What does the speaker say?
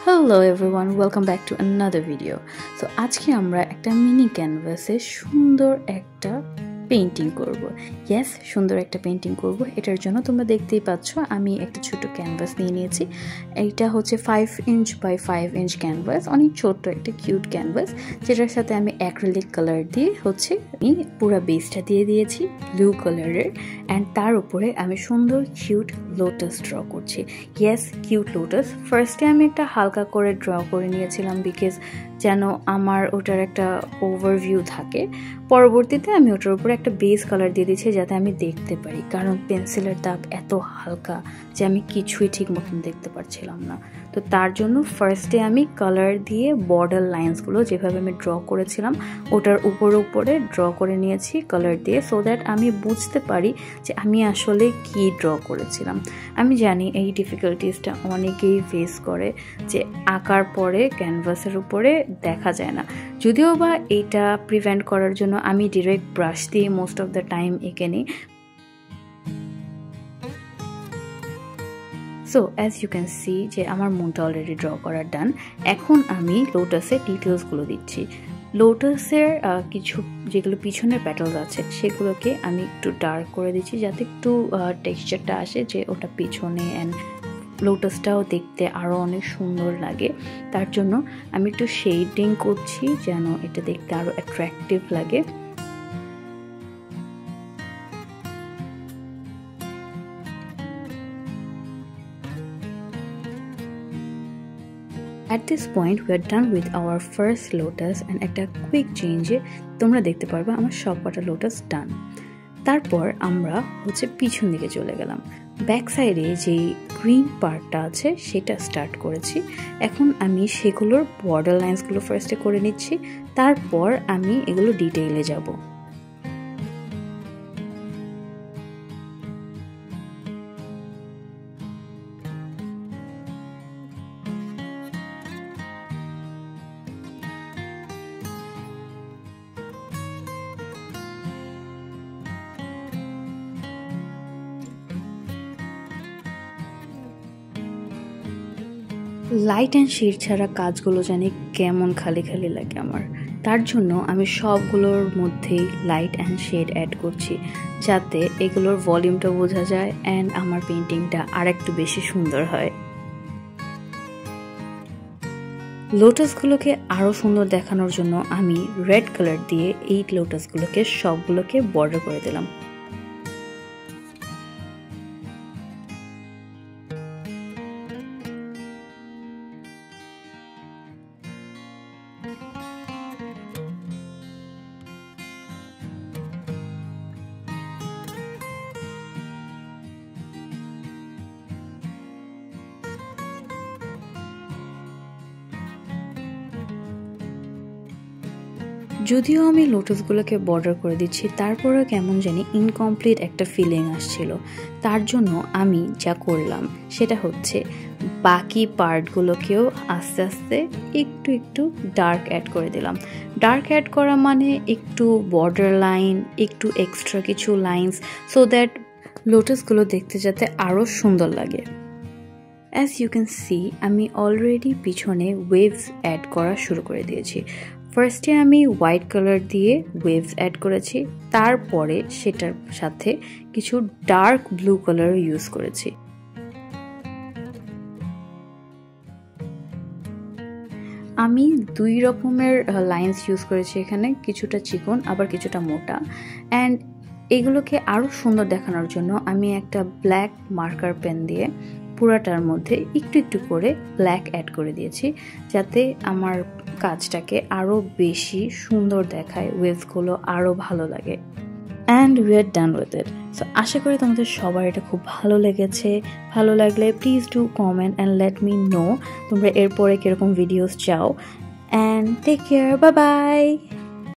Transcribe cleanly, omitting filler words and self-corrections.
Hello everyone, welcome back to another video. So আজকে আমরা একটা মিনি ক্যানভাসে সুন্দর একটা পেইন্টিং করব। Yes, সুন্দর একটা পেইন্টিং করব। এটার জন্য তোমরা দেখতেই পাচ্ছ আমি একটা ছোট ক্যানভাস নিয়ে নিয়েছি। এটা হচ্ছে 5 ইঞ্চ বাই 5 ইঞ্চ ক্যানভাস, অনেক ছোট একটা কিউট ক্যানভাস, যেটার সাথে আমি অ্যাক্রিলিক কালার দিয়ে আমি পুরো বেসটা দিয়ে দিয়েছি ব্লু কালারের, অ্যান্ড তার উপরে আমি সুন্দর কিউট লোটাস ড্র করছি। Yes, cute lotus. ফার্স্টে আমি একটা হালকা করে ড্র করে নিয়েছিলাম বিকজ যেন আমার ওটার একটা ওভারভিউ থাকে। পরবর্তীতে আমি ওটার উপরে একটা বেস কালার দিয়ে দিচ্ছি যাতে আমি দেখতে পারি, কারণ পেন্সিলের দাগ এত হালকা যে আমি কিছুই ঠিক মতন দেখতে পারছিলাম না। তো তার জন্য ফার্স্টে আমি কালার দিয়ে বর্ডার লাইন্সগুলো যেভাবে আমি ড্র করেছিলাম ওটার উপরে ড্র করে নিয়েছি কালার দিয়ে, সো দ্যাট আমি বুঝতে পারি যে আমি আসলে কি ড্র করেছিলাম। আমি জানি এই ডিফিকাল্টিসটা অনেকেই ফেস করে, যে আঁকার পরে ক্যানভাসের উপরে দেখা যায় না। যদিও বা এইটা প্রিভেন্ট করার জন্য আমি ডিরেক্ট ব্রাশ দিয়ে মোস্ট অফ দ্য টাইম এঁকে নিই। So as you can see যে আমার মনটা অলরেডি ড্র করা ডান। এখন আমি লোটাসের ডিটেলসগুলো দিচ্ছি। লোটাসের কিছু যেগুলো পিছনের প্যাটেলস আছে সেগুলোকে আমি একটু ডার্ক করে দিচ্ছি যাতে একটু টেক্সচারটা আসে, যে ওটা পিছনে, অ্যান্ড লোটাসটাও দেখতে আরও অনেক সুন্দর লাগে। তার জন্য আমি একটু শেডিং করছি যেন এটা দেখতে আরও অ্যাট্রাকটিভ লাগে। At this point we are done with our first lotus, and একটা কুইক চেঞ্জে তোমরা দেখতে পারবে আমার সবকটা লোটাস ডান। তারপর আমরা পিছন দিকে চলে গেলাম। ব্যাক সাইডে যে গ্রিন পার্টটা আছে সেটা স্টার্ট করেছি। এখন আমি সেগুলোর বর্ডার লাইন্সগুলো ফার্স্টে করে নিচ্ছি, তারপর আমি এগুলো ডিটেইলে যাব। লাইট অ্যান্ড শেড ছাড়া কাজগুলো জানি কেমন খালি খালি লাগে আমার। তার জন্য আমি সবগুলোর মধ্যেই লাইট অ্যান্ড শেড অ্যাড করছি যাতে এগুলোর ভলিউমটা বোঝা যায় অ্যান্ড আমার পেইন্টিংটা আর একটু বেশি সুন্দর হয়। লোটাসগুলোকে আরও সুন্দর দেখানোর জন্য আমি রেড কালার দিয়ে এই লোটাসগুলোকে সবগুলোকে বর্ডার করে দিলাম। যদিও আমি লোটাসগুলোকে বর্ডার করে দিচ্ছি, তারপরেও কেমন জানি ইনকমপ্লিট একটা ফিলিং আসছিল। তার জন্য আমি যা করলাম সেটা হচ্ছে বাকি পার্টগুলোকেও আস্তে আস্তে একটু একটু ডার্ক অ্যাড করে দিলাম। ডার্ক অ্যাড করা মানে একটু বর্ডার লাইন, একটু এক্সট্রা কিছু লাইন্স, সো দ্যাট লোটাসগুলো দেখতে যাতে আরও সুন্দর লাগে। অ্যাজ ইউ ক্যান সি আমি অলরেডি পিছনে ওয়েভস অ্যাড করা শুরু করে দিয়েছি। ফার্স্টে আমি হোয়াইট কালার দিয়ে ওয়েভস অ্যাড করেছি, তারপরে সেটার সাথে কিছু ডার্ক ব্লু কালার ইউজ করেছি। আমি দুই রকমের লাইন্স ইউজ করেছি এখানে, কিছুটা চিকন আবার কিছুটা মোটা, অ্যান্ড এগুলোকে আরও সুন্দর দেখানোর জন্য আমি একটা ব্ল্যাক মার্কার পেন দিয়ে পুরাটার মধ্যে একটু একটু করে ব্ল্যাক অ্যাড করে দিয়েছি যাতে আমার কাজটাকে আরও বেশি সুন্দর দেখায়, ওয়েভসগুলো আরও ভালো লাগে। And we are done with it. So আশা করি তোমাদের সবার এটা খুব ভালো লেগেছে। ভালো লাগলে please do comment and let me know তোমরা এরপরে কীরকম ভিডিওস চাও। And take care, bye by.